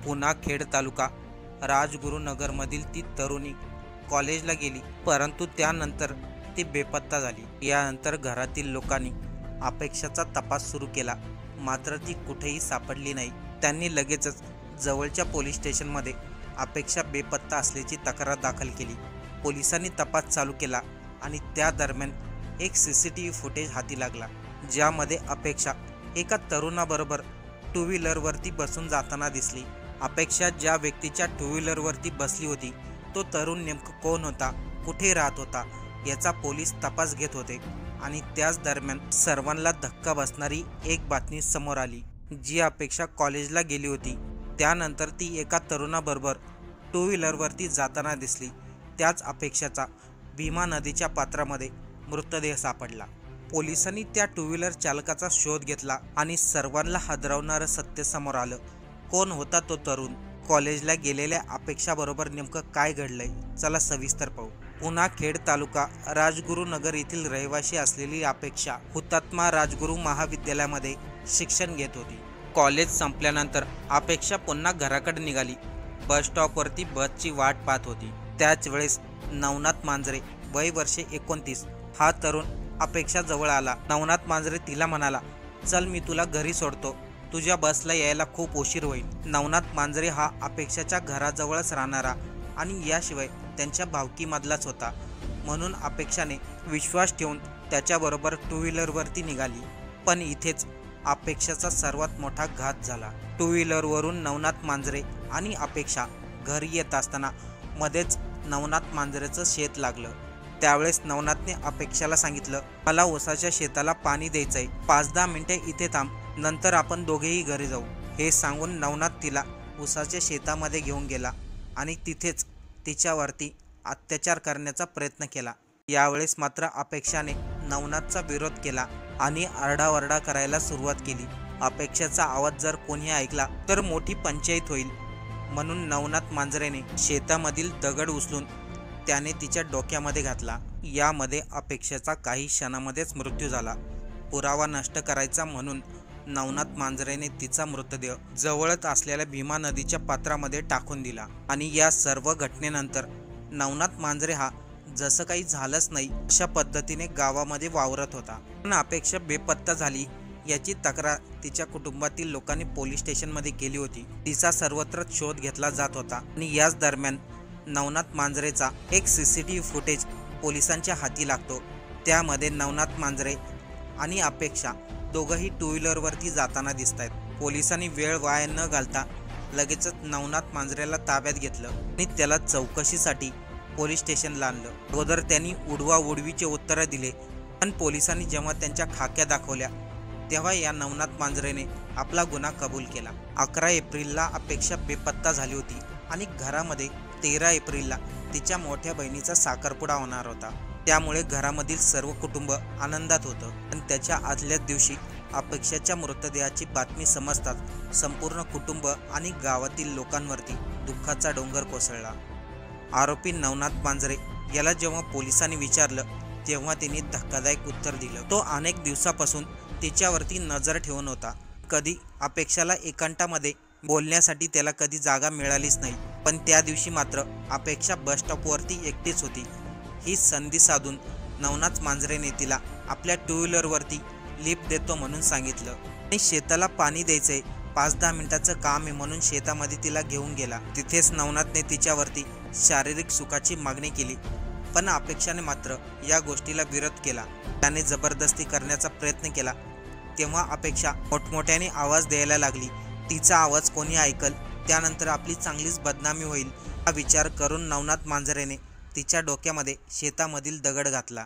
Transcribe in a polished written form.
पुन्हा खेड तालुका राजगुरुनगरमधील ती तरुणी कॉलेजला गेली, परंतु त्यानंतर ती बेपत्ता झाली। यानंतर घरातील लोकांनी अपेक्षाचा तपास सुरू केला, मात्र ती कुठेही सापडली नाही। त्यांनी लगेचच जवळच्या पोलीस स्टेशनमध्ये अपेक्षा बेपत्ता असल्याची तक्रार दाखल केली। पोलिसांनी तपास चालू केला आणि त्या दरम्यान एक CCTV फुटेज हाती लागला, ज्यामध्ये अपेक्षा एका तरुणाबरोबर टू व्हीलरवरती बसून जाताना दिसली। अपेक्षा ज्या व्यक्तीच्या टू व्हीलरवरती बसली होती तो तरुण नेमकं कोण होता, कुठे राहत होता याचा पोलीस तपास घेत होते। आणि त्याच दरम्यान सर्वांना धक्का बसणारी एक बातमी समोर आली, जी अपेक्षा कॉलेजला गेली होती, त्यानंतर ती एका तरुणाबरोबर टू व्हीलरवरती जाताना दिसली। त्याच अपेक्षाचा भीमा नदीच्या पात्रामध्ये मृतदेह सापडला। पोलिसांनी त्या टू व्हीलर चालकाचा शोध घेतला आणि सर्वांना हादरवणारं सत्य समोर आलं। कोण होता तो तरुण? कॉलेजला गेलेल्या अपेक्षाबरोबर नेमकं काय घडलंय? चला सविस्तर पाहू। पुन्हा खेड तालुका राजगुरुनगर येथील रहिवासी असलेली अपेक्षा हुतात्मा राजगुरू महाविद्यालयामध्ये शिक्षण घेत होती। कॉलेज संपल्यानंतर अपेक्षा पुन्हा घराकडे निघाली। बस स्टॉपवरती बसची वाट पाहत होती। त्याच वेळेस नवनाथ मांजरे वय वर्षे 29 हा तरुण अपेक्षा जवळ आला। नवनाथ मांजरे तिला म्हणाला, चल मी तुला घरी सोडतो, तुझ्या बसला यायला खूप उशीर होईल। नवनाथ मांजरे हा अपेक्षाच्या घराजवळच राहणारा आणि याशिवाय त्यांच्या भावकीमधलाच होता, म्हणून अपेक्षाने विश्वास ठेवून त्याच्याबरोबर टू व्हीलरवरती निघाली। पण इथेच अपेक्षाचा सर्वात मोठा घात झाला। टू व्हीलरवरून नवनाथ मांजरे आणि अपेक्षा घरी येत असताना मध्येच नवनाथ मांजरेचं शेत लागलं। त्यावेळेस नवनाथने अपेक्षाला सांगितलं, मला ऊसाच्या शेताला पाणी द्यायचंय, 5-10 मिनिटे इथे थांब, नंतर आपण दोघेही घरी जाऊ। हे सांगून नवनाथ तिला ऊसाच्या शेतामध्ये घेऊन गेला आणि तिथेच तिच्यावरती अत्याचार करण्याचा प्रयत्न केला। यावेळेस मात्र अपेक्षाने नवनाथचा विरोध केला आणि आरडाओरडा करायला सुरुवात केली। अपेक्षाचा आवाज जर कोणी ऐकला तर मोठी पंचायत होईल, म्हणून नवनाथ मांजरेने शेतामधील दगड उचलून त्याने तिच्या डोक्यामध्ये घातला। यामध्ये अपेक्षाचा काही क्षणामध्येच मृत्यू झाला। पुरावा नष्ट करायचा म्हणून नवनाथ मांजरेने तिचा मृतदेह जवळच असलेल्या भीमा नदीच्या पात्रामध्ये टाकून दिला। आणि या सर्व घटनेनंतर नवनाथ मांजरे हा जसं काही झालंच नाही अशा पद्धतीने गावामध्ये वावरत होता। पण अपेक्षा बेपत्ता झाली याची तक्रार तिच्या कुटुंबातील लोकांनी पोलीस स्टेशनमध्ये केली होती। तिचा सर्वत्र शोध घेतला जात होता आणि याच दरम्यान नवनाथ मांजरेचा एक CCTV फुटेज पोलिसांच्या हाती लागतो। त्यामध्ये नवनाथ मांजरे आणि अपेक्षा दोघंही टू व्हीलरवरती जाताना दिसत आहेत। पोलिसांनी वेळ वाया न घालता लगेचच नवनाथ मांजरेला ताब्यात घेतलं आणि त्याला चौकशीसाठी पोलीस स्टेशनला आणलं। अगोदर त्यांनी उडवाउडवीचे उत्तरं दिले, पण पोलिसांनी जेव्हा त्यांच्या खाक्या दाखवल्या तेव्हा या नवनाथ मांजरेने आपला गुन्हा कबूल केला। 11 एप्रिलला अपेक्षा बेपत्ता झाली होती आणि घरामध्ये 13 एप्रिलला तिच्या मोठ्या बहिणीचा साखरपुडा होणार होता। त्यामुळे घरामधील सर्व कुटुंब आनंदात होतं। पण त्याच्या आदल्याच दिवशी अपेक्षाच्या मृतदेहाची बातमी समजताच संपूर्ण कुटुंब आणि गावातील लोकांवरती दुःखाचा डोंगर कोसळला। आरोपी नवनाथ मांजरे याला जेव्हा पोलिसांनी विचारलं तेव्हा त्यांनी धक्कादायक उत्तर दिलं। तो अनेक दिवसापासून तिच्यावरती नजर ठेवून होता। कधी अपेक्षाला एकांतामध्ये बोलण्यासाठी त्याला कधी जागा मिळालीच नाही, पण त्या दिवशी मात्र अपेक्षा बस स्टॉपवरती एकटीच होती। ही संधी साधून नवनाथ मांजरेने तिला आपल्या टू व्हीलरवरती लिफ्ट देतो म्हणून सांगितलं आणि शेताला पाणी द्यायचंय, 5-10 मिनिटाचं काम आहे म्हणून शेतामध्ये तिला घेऊन गेला। तिथेच नवनाथने तिच्यावरती शारीरिक सुखाची मागणी केली, पण अपेक्षाने मात्र या गोष्टीला विरोध केला। त्याने जबरदस्ती करण्याचा प्रयत्न केला तेव्हा अपेक्षा मोठमोठ्याने आवाज द्यायला लागली। तिचा आवाज कोणी ऐकल, त्यानंतर आपली चांगलीच बदनामी होईल हा विचार करून नवनाथ मांजरेने तिच्या डोक्यामध्ये शेतामधील दगड घातला।